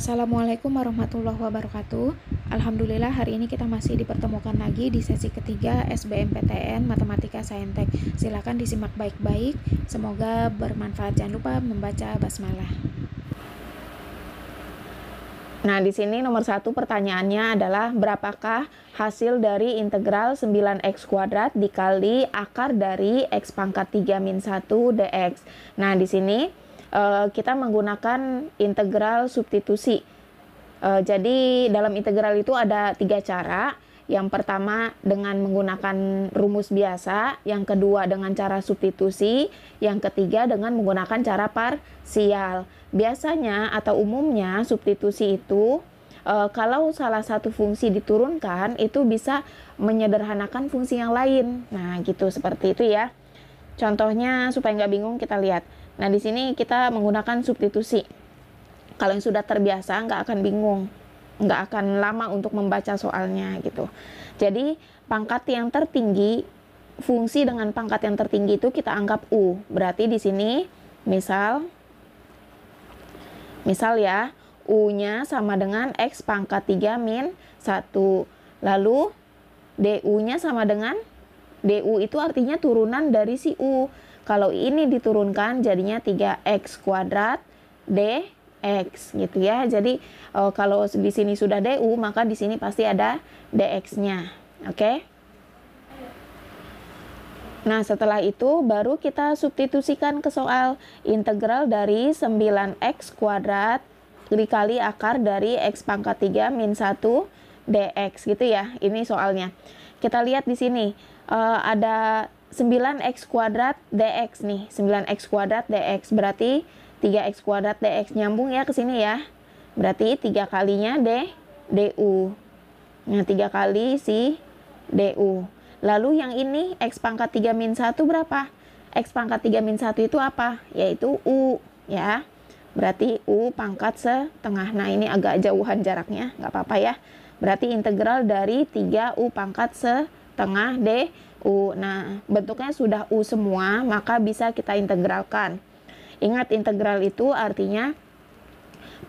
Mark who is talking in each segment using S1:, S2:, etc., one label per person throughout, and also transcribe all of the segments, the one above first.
S1: Assalamualaikum warahmatullahi wabarakatuh. Alhamdulillah hari ini kita masih dipertemukan lagi di sesi ketiga SBMPTN Matematika Saintek. Silakan disimak baik-baik, semoga bermanfaat. Jangan lupa membaca basmalah. Nah, di sini nomor 1 pertanyaannya adalah berapakah hasil dari integral 9x kuadrat dikali akar dari x pangkat 3 min 1 dx. Nah, di sini kita menggunakan integral substitusi. Jadi dalam integral itu ada 3 cara. Yang pertama dengan menggunakan rumus biasa, yang kedua dengan cara substitusi, yang ketiga dengan menggunakan cara parsial. Biasanya atau umumnya substitusi itu kalau salah satu fungsi diturunkan itu bisa menyederhanakan fungsi yang lain. Nah, gitu, seperti itu ya. Contohnya supaya nggak bingung kita lihat. Nah, di sini kita menggunakan substitusi. Kalau yang sudah terbiasa nggak akan bingung, nggak akan lama untuk membaca soalnya gitu. Jadi pangkat yang tertinggi, fungsi dengan pangkat yang tertinggi itu kita anggap U. Berarti di sini misal ya, U-nya sama dengan X pangkat 3 min 1. Lalu DU-nya sama dengan, DU itu artinya turunan dari si U. Kalau ini diturunkan jadinya 3x kuadrat dx gitu ya. Jadi kalau di sini sudah DU, maka di sini pasti ada dx-nya. Oke? Nah, setelah itu baru kita substitusikan ke soal. Integral dari 9x kuadrat dikali akar dari x pangkat 3 min 1 dx gitu ya. Ini soalnya. Kita lihat di sini ada 9x kuadrat dx nih, 9x kuadrat dx berarti 3x kuadrat dx, nyambung ya ke sini ya. Berarti 3 kalinya du. Nah, 3 kali si du. Lalu yang ini x pangkat 3 min 1 berapa? X pangkat 3 min 1 itu apa? Yaitu u ya. Berarti u pangkat setengah. Nah, ini agak jauhan jaraknya, nggak apa-apa ya. Berarti integral dari 3u pangkat setengah du. Nah, bentuknya sudah U semua, maka bisa kita integralkan. Ingat, integral itu artinya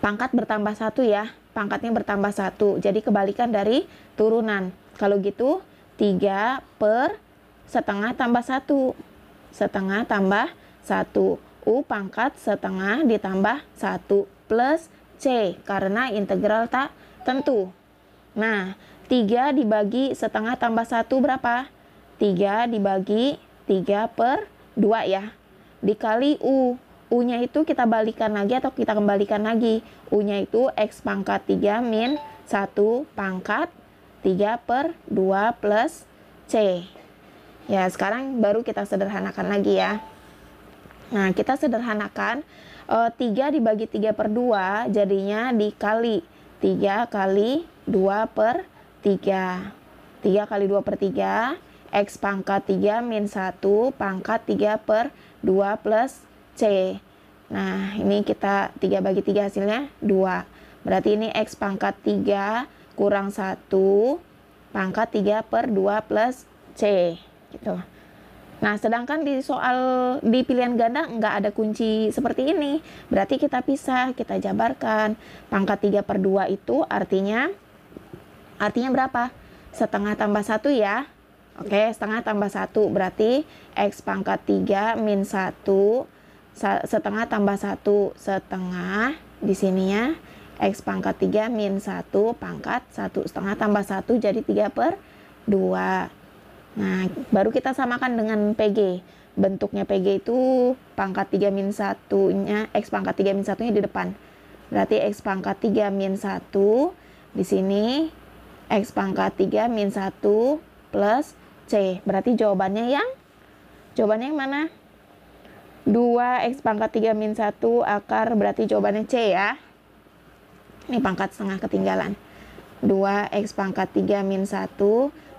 S1: pangkat bertambah 1 ya. Pangkatnya bertambah 1. Jadi kebalikan dari turunan. Kalau gitu, 3 per setengah tambah 1. Setengah tambah 1. U pangkat setengah ditambah 1 plus C. Karena integral tak tentu. Nah, 3 dibagi setengah tambah 1 berapa? 3 dibagi 3 per 2 ya. Dikali U. U-nya itu kita balikan lagi atau kita kembalikan lagi. U-nya itu X pangkat 3 min 1 pangkat 3 per 2 plus C. Ya, sekarang baru kita sederhanakan lagi ya. Nah, kita sederhanakan. 3 dibagi 3 per 2 jadinya dikali 3 kali 2 per 3. 3 kali 2 per 3. X pangkat 3 min 1 pangkat 3 per 2 plus C. Nah, ini kita 3 bagi 3 hasilnya 2. Berarti ini X pangkat 3 kurang 1 pangkat 3 per 2 plus C. Gitu. Nah, sedangkan di soal di pilihan ganda nggak ada kunci seperti ini. Berarti kita pisah, kita jabarkan. Pangkat 3 per 2 itu artinya berapa? Setengah tambah 1 ya. Oke, setengah tambah 1 berarti X pangkat 3 min 1 setengah tambah 1 setengah di sini ya. X pangkat 3 min 1 pangkat 1 setengah tambah 1 jadi 3 per 2. Nah, baru kita samakan dengan PG. Bentuknya PG itu pangkat 3 min 1-nya, X pangkat 3 min 1-nya di depan. Berarti X pangkat 3 min 1 di sini X pangkat 3 min 1 plus C. Berarti jawabannya yang mana? 2x pangkat 3 min 1 akar, berarti jawabannya C ya. Ini pangkat setengah ketinggalan. 2x pangkat 3 min 1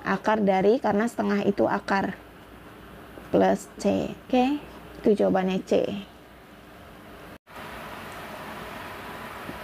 S1: akar dari, karena setengah itu akar, plus C. Oke, itu jawabannya C.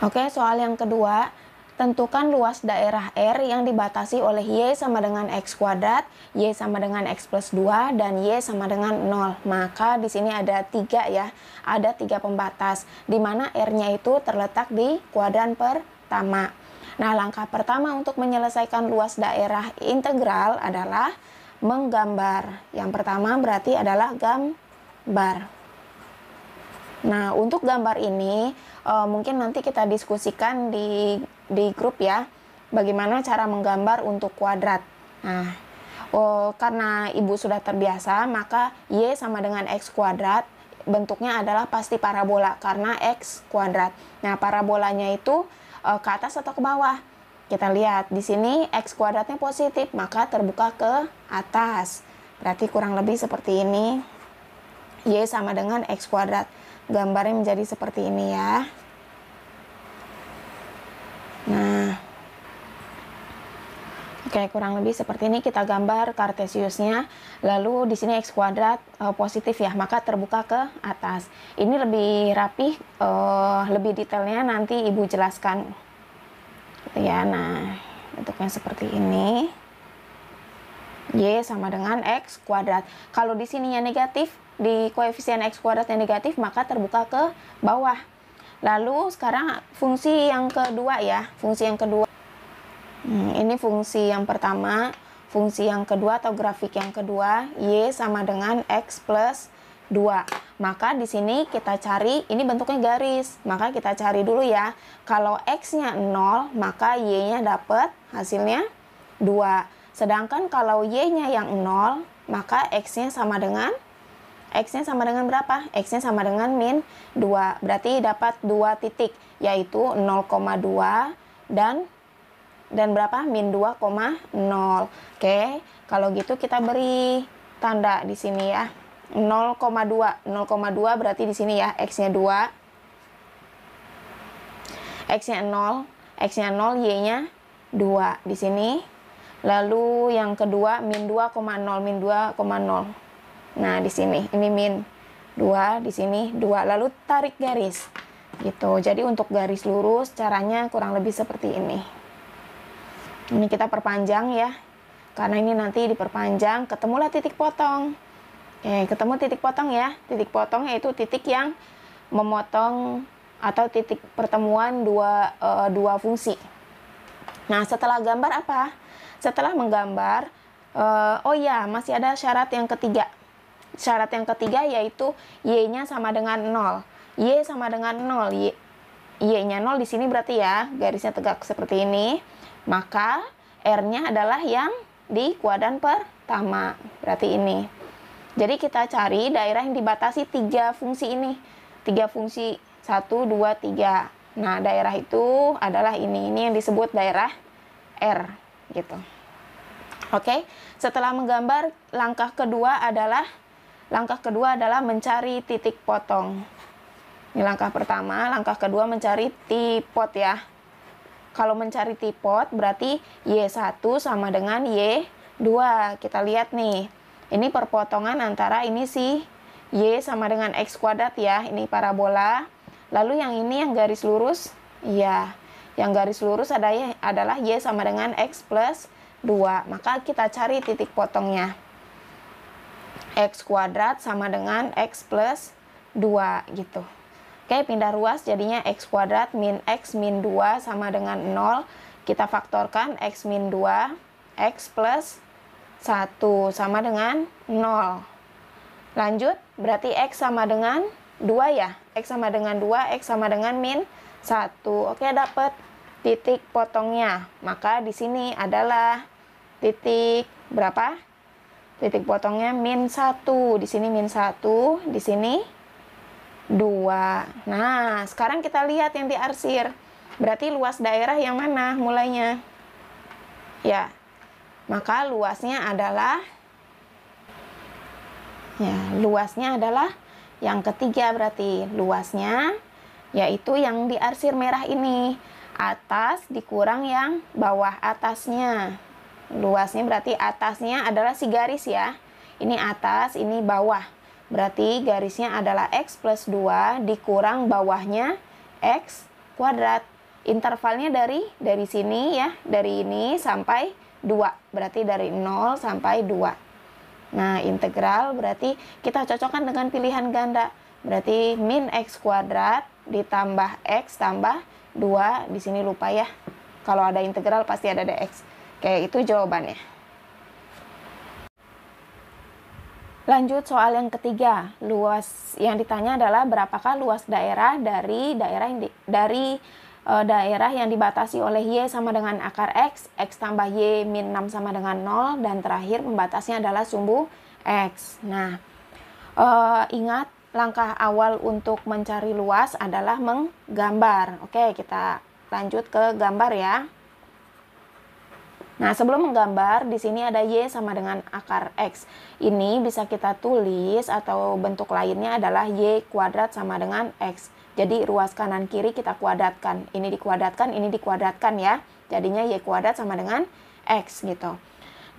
S1: Oke, soal yang kedua. tentukan luas daerah R yang dibatasi oleh Y sama dengan X kuadrat, Y sama dengan X plus 2, dan Y sama dengan 0. Maka di sini ada 3 ya, ada 3 pembatas, di mana R-nya itu terletak di kuadran pertama. Nah, langkah pertama untuk menyelesaikan luas daerah integral adalah menggambar. Yang pertama berarti adalah gambar. Nah, untuk gambar ini mungkin nanti kita diskusikan di grup ya, bagaimana cara menggambar untuk kuadrat. Nah, karena Ibu sudah terbiasa, maka Y sama dengan X kuadrat bentuknya adalah pasti parabola karena X kuadrat. Nah, parabolanya itu ke atas atau ke bawah? Kita lihat di sini X kuadratnya positif, maka terbuka ke atas. Berarti kurang lebih seperti ini. Y sama dengan X kuadrat. Gambarnya menjadi seperti ini ya. Nah, oke, kurang lebih seperti ini kita gambar kartesiusnya. Lalu di sini X kuadrat positif ya, maka terbuka ke atas. Ini lebih rapih, lebih detailnya nanti Ibu jelaskan. Gitu ya. Nah, bentuknya seperti ini. Y sama dengan X kuadrat. Kalau di sininya negatif, di koefisien X kuadrat yang negatif, maka terbuka ke bawah. Lalu sekarang fungsi yang kedua ya, fungsi yang kedua. Ini fungsi yang pertama, fungsi yang kedua atau grafik yang kedua, Y sama dengan X plus 2. Maka di sini kita cari, ini bentuknya garis, maka kita cari dulu ya. Kalau X-nya 0, maka Y-nya dapat hasilnya 2. Sedangkan kalau Y-nya yang 0, maka X-nya sama dengan berapa? X-nya sama dengan min 2. Berarti dapat 2 titik, yaitu 0,2 dan berapa? Min 2,0. Oke, kalau gitu kita beri tanda di sini ya. 0,2 berarti di sini ya, X-nya 2. X-nya 0, Y-nya 2 di sini. Lalu yang kedua min 2,0. Nah, di sini ini min 2, di sini 2. Lalu tarik garis. Gitu. Jadi untuk garis lurus caranya kurang lebih seperti ini. Ini kita perpanjang ya. Karena ini nanti diperpanjang, ketemulah titik potong. Oke, ketemu titik potong ya. Titik potong yaitu titik yang memotong atau titik pertemuan dua fungsi. Nah, setelah gambar apa? Setelah menggambar, oh ya, masih ada syarat yang ketiga. Syarat yang ketiga yaitu Y-nya sama dengan 0. Y sama dengan 0. Y-nya 0 di sini berarti ya, garisnya tegak seperti ini. Maka R-nya adalah yang di kuadran pertama. Berarti ini. Jadi kita cari daerah yang dibatasi 3 fungsi ini. 3 fungsi 1, 2, 3. Nah, daerah itu adalah ini. Ini yang disebut daerah R. Gitu. Oke, setelah menggambar, langkah kedua adalah mencari titik potong. Ini langkah pertama. Langkah kedua mencari tipot ya. Kalau mencari tipot berarti Y1 sama dengan Y2. Kita lihat nih, ini perpotongan antara ini si Y sama dengan X kuadrat ya, ini parabola. Lalu yang ini yang garis lurus, ya, yang garis lurus adalah Y sama dengan X plus 2. Maka kita cari titik potongnya. X kuadrat sama dengan X plus 2 gitu. Oke, pindah ruas jadinya X kuadrat min X min 2 sama dengan 0. Kita faktorkan X min 2, X plus 1 sama dengan 0. Lanjut, berarti X sama dengan 2 ya. X sama dengan 2, X sama dengan min 1. Oke, dapat titik potongnya. Maka di sini adalah titik berapa? Titik potongnya min 1. Di sini min 1, di sini 2. Nah, sekarang kita lihat yang diarsir. Berarti luas daerah yang mana mulainya? Ya, maka luasnya adalah yang ketiga berarti. Luasnya yaitu yang diarsir merah ini. Atas dikurang yang bawah atasnya. Luasnya berarti atasnya adalah si garis ya. Ini atas, ini bawah. Berarti garisnya adalah X plus 2 dikurang bawahnya X kuadrat. intervalnya dari sini ya, dari ini sampai 2. Berarti dari 0 sampai 2. Nah, integral berarti kita cocokkan dengan pilihan ganda. Berarti min x kuadrat ditambah x tambah 2. Di sini lupa ya. Kalau ada integral pasti ada dx. Oke, itu jawabannya. Lanjut soal yang ketiga. Luas yang ditanya adalah berapakah luas daerah dari daerah yang dibatasi oleh y sama dengan akar x tambah y min 6 sama dengan 0, dan terakhir pembatasnya adalah sumbu x. Nah, ingat langkah awal untuk mencari luas adalah menggambar. Oke, kita lanjut ke gambar ya. Nah, sebelum menggambar, di sini ada y sama dengan akar x. Ini bisa kita tulis atau bentuk lainnya adalah y kuadrat sama dengan x. Jadi ruas kanan kiri kita kuadratkan. Ini dikuadratkan ya. Jadinya y kuadrat sama dengan x gitu.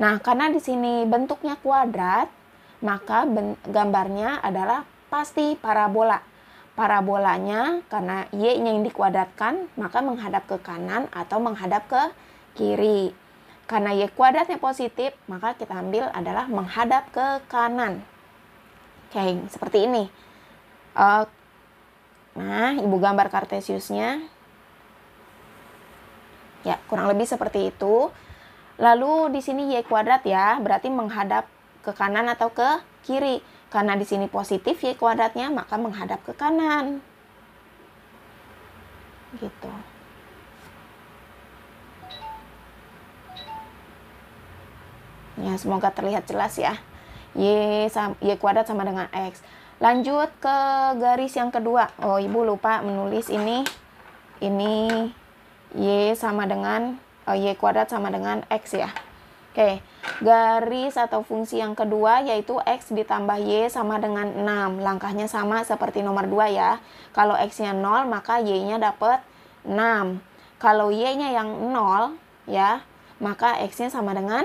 S1: Nah, karena di sini bentuknya kuadrat, maka gambarnya adalah pasti parabola. Parabolanya karena y-nya yang dikuadratkan, maka menghadap ke kanan atau menghadap ke kiri. Karena y kuadratnya positif, maka kita ambil adalah menghadap ke kanan. Oke, seperti ini. Nah, ibu gambar kartesiusnya. Ya, kurang lebih seperti itu. Lalu di sini y kuadrat ya, berarti menghadap ke kanan atau ke kiri. Karena di sini positif y kuadratnya, maka menghadap ke kanan. Gitu. Ya, semoga terlihat jelas ya. Y kuadrat sama dengan x. Lanjut ke garis yang kedua. Oh, ibu lupa menulis ini. Ini y sama dengan y kuadrat sama dengan x ya. Oke, garis atau fungsi yang kedua yaitu x ditambah y sama dengan 6. Langkahnya sama seperti nomor 2 ya. Kalau x-nya 0, maka y-nya dapat 6. Kalau y-nya yang 0 ya, maka x-nya sama dengan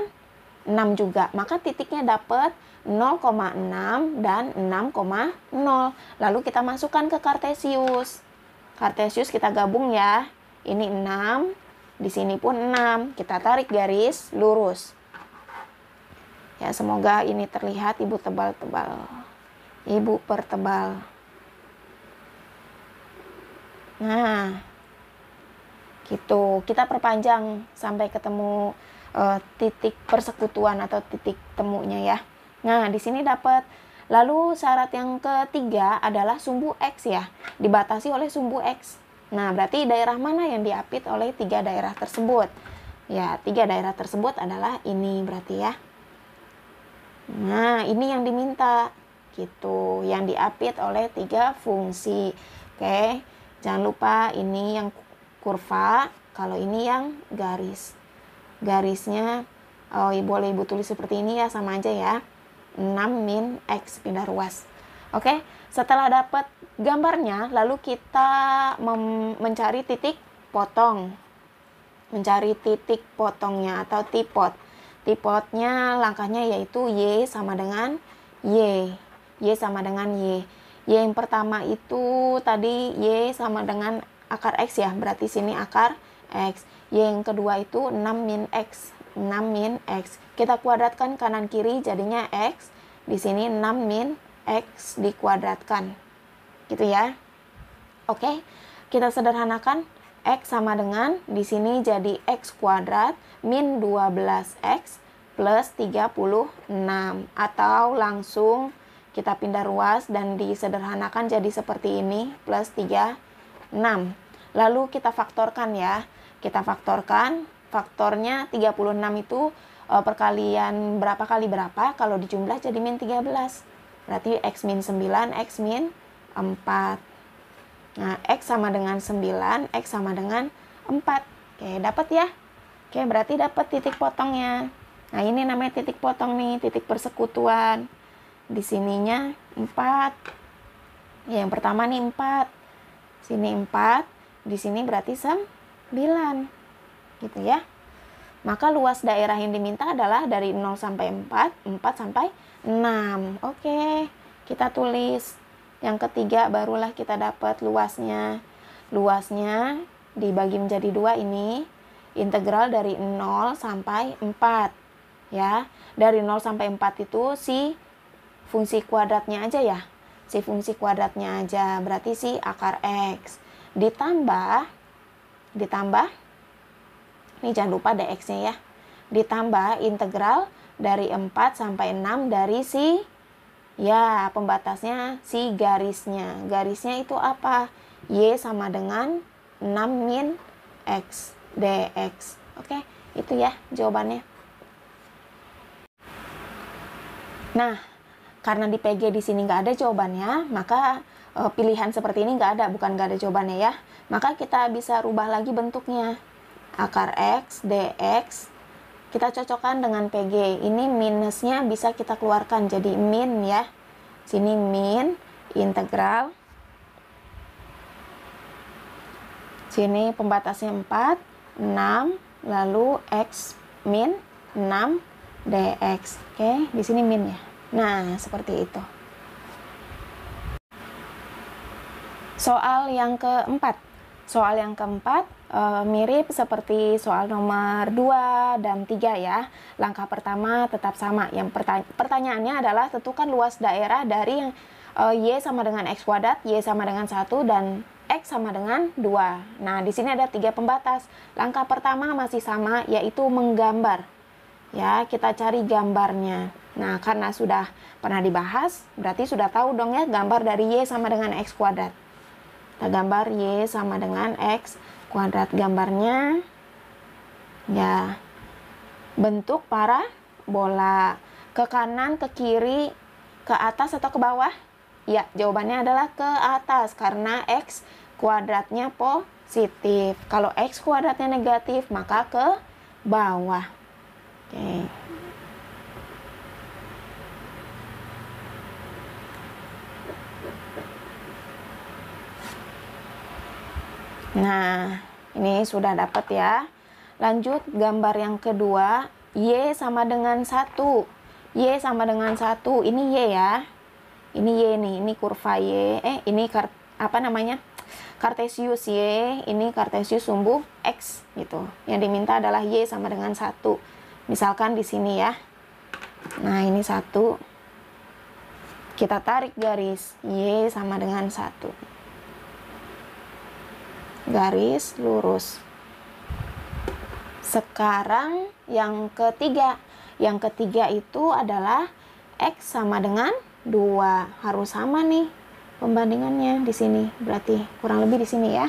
S1: 6 juga. Maka titiknya dapat 0,6 dan 6,0. Lalu kita masukkan ke kartesius. Kartesius kita gabung ya. Ini 6, di sini pun 6. Kita tarik garis lurus. Ya, semoga ini terlihat. Ibu tebal-tebal. Ibu pertebal. Nah, gitu. Kita perpanjang sampai ketemu titik persekutuan atau titik temunya ya. Nah, di sini dapat. Lalu syarat yang ketiga adalah sumbu x ya, dibatasi oleh sumbu x. Nah, berarti daerah mana yang diapit oleh 3 daerah tersebut? Ya, 3 daerah tersebut adalah ini berarti ya. Nah, ini yang diminta gitu, yang diapit oleh 3 fungsi. Oke, jangan lupa ini yang kurva, kalau ini yang garis. Garisnya boleh ibu tulis seperti ini ya, sama aja ya. 6 min x, pindah ruas. Oke, setelah dapat gambarnya, lalu kita mencari titik potong. Mencari titik potongnya atau tipot. Tipotnya langkahnya yaitu y sama dengan y. Y sama dengan y. Y yang pertama itu tadi y sama dengan akar x ya, berarti sini akar x. Y yang kedua itu 6 min x. 6 min x. Kita kuadratkan kanan kiri jadinya x. Di sini 6 min x dikuadratkan. Gitu ya. Oke, kita sederhanakan. X sama dengan di sini jadi x kuadrat min 12x plus 36. Atau langsung kita pindah ruas dan disederhanakan jadi seperti ini, plus 36. Lalu kita faktorkan ya. Kita faktorkan, faktornya 36 itu perkalian berapa kali berapa, kalau dijumlah jadi min 13. Berarti x min 9, x min 4. Nah, x sama dengan 9, x sama dengan 4. Oke, dapat ya? Oke, berarti dapat titik potongnya. Nah, ini namanya titik potong nih, titik persekutuan. Di sininya 4. Ya, yang pertama nih 4. Sini 4, di sini berarti 9. Gitu ya. Maka luas daerah yang diminta adalah dari 0 sampai 4, 4 sampai 6. Oke, kita tulis. Yang ketiga barulah kita dapat luasnya. Luasnya dibagi menjadi 2 ini integral dari 0 sampai 4 ya. Dari 0 sampai 4 itu si fungsi kuadratnya aja ya. Si fungsi kuadratnya aja, berarti si akar X. Ditambah ini jangan lupa dx-nya ya. Ditambah integral dari 4 sampai 6 dari si ya pembatasnya si garisnya. Garisnya itu apa? Y sama dengan 6 min X dx. Oke, itu ya jawabannya. Nah, karena di PG di sini nggak ada jawabannya, maka pilihan seperti ini nggak ada, bukan nggak ada jawabannya ya. Maka kita bisa rubah lagi bentuknya. Akar X dx kita cocokkan dengan PG. Ini minusnya bisa kita keluarkan jadi min ya. Sini min integral. Sini pembatasnya 4, 6, lalu X min 6 dx. Oke, di sini min ya. Nah, seperti itu. Soal yang keempat. Soal yang keempat mirip seperti soal nomor 2 dan 3 ya. Langkah pertama tetap sama. Yang pertanyaannya adalah tentukan luas daerah dari yang Y sama dengan X kuadrat, Y sama dengan 1, dan X sama dengan 2. Nah, di sini ada 3 pembatas. Langkah pertama masih sama, yaitu menggambar. Ya, kita cari gambarnya. Nah, karena sudah pernah dibahas, berarti sudah tahu dong ya gambar dari Y sama dengan X kuadrat. Kita gambar Y sama dengan X kuadrat. Gambarnya ya bentuk parabola. Ke kanan, ke kiri, ke atas atau ke bawah? Ya, jawabannya adalah ke atas karena X kuadratnya positif. Kalau X kuadratnya negatif, maka ke bawah. Oke. Nah, ini sudah dapat ya. Lanjut gambar yang kedua, Y sama dengan 1. Y sama dengan 1. Ini Y ya. Ini Y nih, ini kurva Y. Ini apa namanya? Kartesius Y, ini kartesius sumbu X gitu. Yang diminta adalah Y sama dengan 1. Misalkan di sini ya. Nah, ini 1. Kita tarik garis Y sama dengan 1. Garis lurus. Sekarang yang ketiga. Yang ketiga itu adalah X sama dengan 2. Harus sama nih pembandingannya di sini. Berarti kurang lebih di sini ya.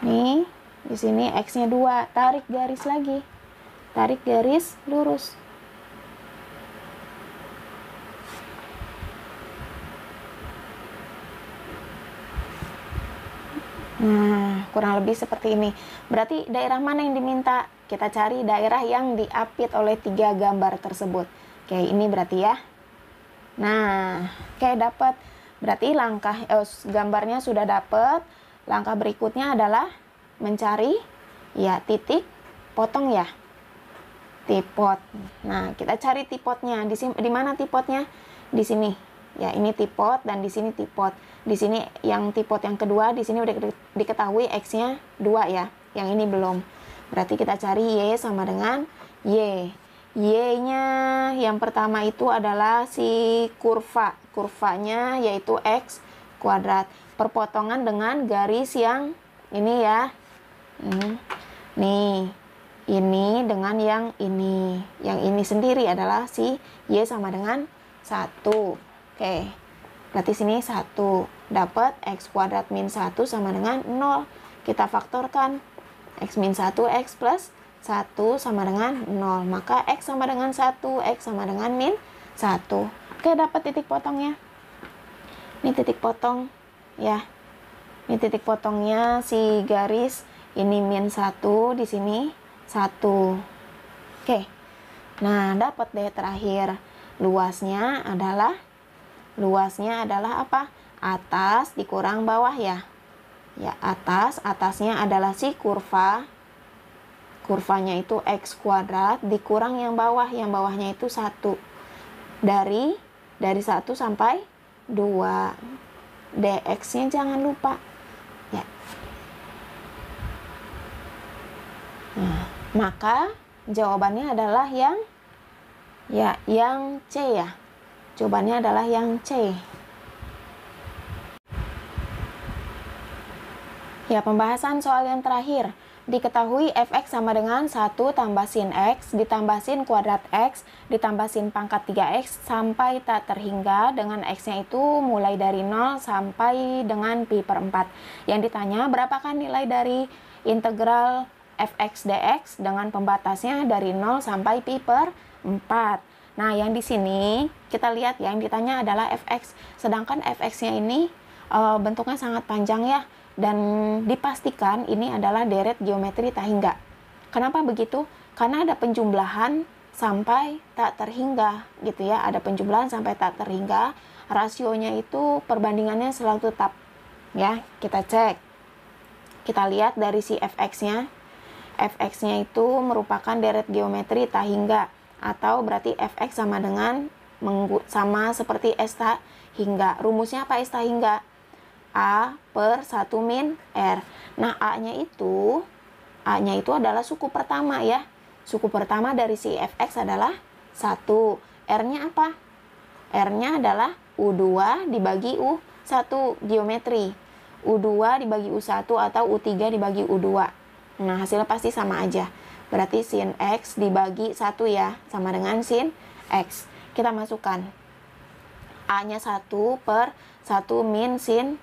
S1: Nih, di sini X-nya 2. Tarik garis lagi. Tarik garis lurus. Nah, kurang lebih seperti ini. Berarti daerah mana yang diminta? Kita cari daerah yang diapit oleh 3 gambar tersebut. Oke, ini berarti ya. Nah, oke dapat. Berarti gambarnya sudah dapat. Langkah berikutnya adalah mencari ya titik potong ya. Tipot. Nah, kita cari tipotnya. Di mana tipotnya? Di sini. Ya, ini tipot dan di sini tipot. Di sini yang tipot yang kedua, di sini udah diketahui X-nya 2 ya. Yang ini belum. Berarti kita cari Y sama dengan Y. Y-nya yang pertama itu adalah si kurva. Kurvanya yaitu X kuadrat. Perpotongan dengan garis yang ini ya. Nih. Ini dengan yang ini. Yang ini sendiri adalah si Y sama dengan 1. Oke, berarti sini 1. Dapat X kuadrat min 1 sama dengan 0. Kita faktorkan. X min 1, X plus 1 sama dengan 0. Maka X sama dengan 1, X sama dengan min 1. Oke, dapat titik potongnya. Ini titik potong ya. Ini titik potongnya si garis. Ini min 1, di sini 1. Oke. Nah, dapat deh terakhir. Luasnya adalah apa? Atas dikurang bawah ya. Ya, atasnya adalah si kurva. Kurvanya itu X kuadrat dikurang yang bawahnya itu 1. Dari 1 sampai 2. Dx-nya jangan lupa. Ya. Maka jawabannya adalah yang C ya. Jawabannya adalah yang C. Ya, pembahasan soal yang terakhir. Diketahui fx sama dengan 1 tambah sin x ditambah sin kuadrat x ditambah sin pangkat 3x sampai tak terhingga dengan x-nya itu mulai dari 0 sampai dengan pi per 4. Yang ditanya berapakah nilai dari integral fx dx dengan pembatasnya dari 0 sampai pi per 4. Nah, yang di sini kita lihat yang ditanya adalah fx. Sedangkan fx-nya ini bentuknya sangat panjang ya. Dan dipastikan ini adalah deret geometri tak hingga. Kenapa begitu? Karena ada penjumlahan sampai tak terhingga gitu ya. Ada penjumlahan sampai tak terhingga. Rasionya itu perbandingannya selalu tetap. Ya, kita cek. Kita lihat dari si fx-nya. Fx-nya itu merupakan deret geometri tak hingga. Atau berarti fx sama dengan sama seperti s tak hingga. Rumusnya apa s tak hingga? A per 1 min R. Nah, A-nya itu adalah suku pertama ya. Suku pertama dari si fx adalah 1. R-nya apa? R-nya adalah U2 dibagi U1 geometri. U2 dibagi U1 atau U3 dibagi U2. Nah, hasilnya pasti sama aja. Berarti sin X dibagi 1 ya, sama dengan sin X. Kita masukkan. A-nya 1 per 1 min sin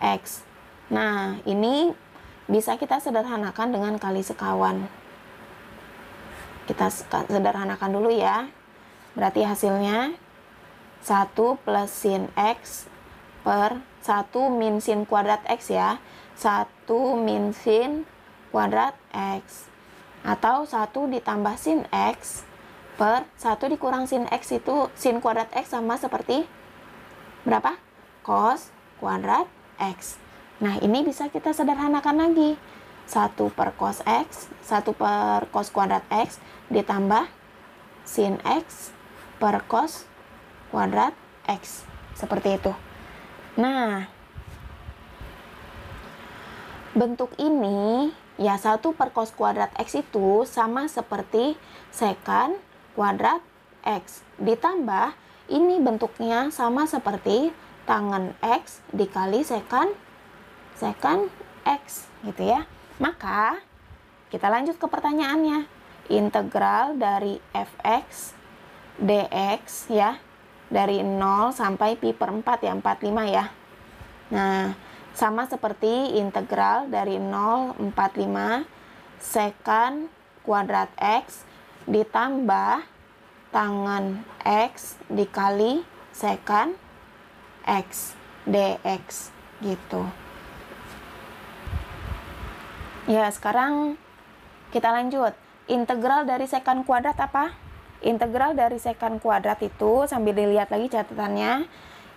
S1: X. Nah, ini bisa kita sederhanakan dengan kali sekawan. Kita sederhanakan dulu ya. Berarti hasilnya 1 plus sin X per 1 min sin kuadrat X ya. 1 min sin kuadrat X. Atau 1 ditambah sin X per 1 dikurang sin X itu sin kuadrat X sama seperti berapa? Cos kuadrat X. Nah, ini bisa kita sederhanakan lagi. 1 per cos X, 1 per cos kuadrat X ditambah sin X per cos kuadrat X. Seperti itu. Nah, bentuk ini ya 1 per cos kuadrat X itu sama seperti secant kuadrat X. Ditambah ini bentuknya sama seperti tangen X dikali secant X gitu ya. Maka kita lanjut ke pertanyaannya. Integral dari fx dx ya dari 0 sampai pi per 4 ya, 45 ya. Nah, sama seperti integral dari 0,45 secant kuadrat X ditambah tangen X dikali secant X dx gitu. Ya, sekarang kita lanjut. Integral dari secant kuadrat apa? Integral dari secant kuadrat itu sambil dilihat lagi catatannya.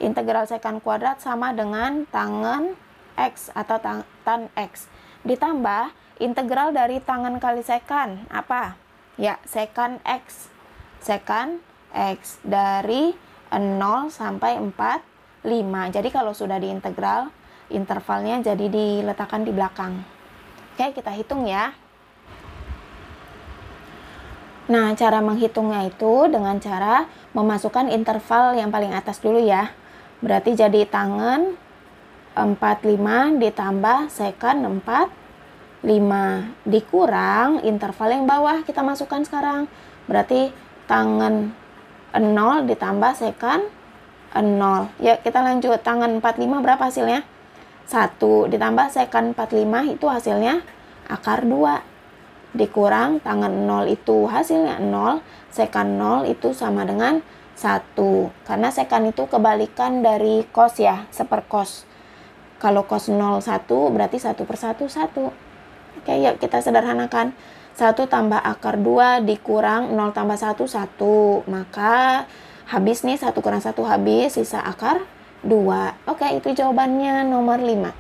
S1: Integral secant kuadrat sama dengan tangen X atau tan X ditambah integral dari tangen kali secant apa? Ya, secant X. Secant X dari 0 sampai 45. Jadi kalau sudah diintegral, intervalnya jadi diletakkan di belakang. Oke, kita hitung ya. Nah, cara menghitungnya itu dengan cara memasukkan interval yang paling atas dulu ya. Berarti jadi tangen 45 ditambah secant 45 dikurang interval yang bawah kita masukkan sekarang. Berarti tangen 0 ditambah secant 0. Ya, kita lanjut. Tangen 45 berapa hasilnya? 1 ditambah secant 45 itu hasilnya akar 2. Dikurang tangen 0 itu hasilnya 0. Secant 0 itu sama dengan 1. Karena secant itu kebalikan dari cos ya, sepercos. Kalau cos 0 1 berarti 1 per 1 1. Oke, yuk kita sederhanakan. 1 tambah akar 2 dikurang 0 tambah 1 1. Maka habis nih 1 kurang 1 habis, sisa akar 2. Oke, itu jawabannya nomor 5.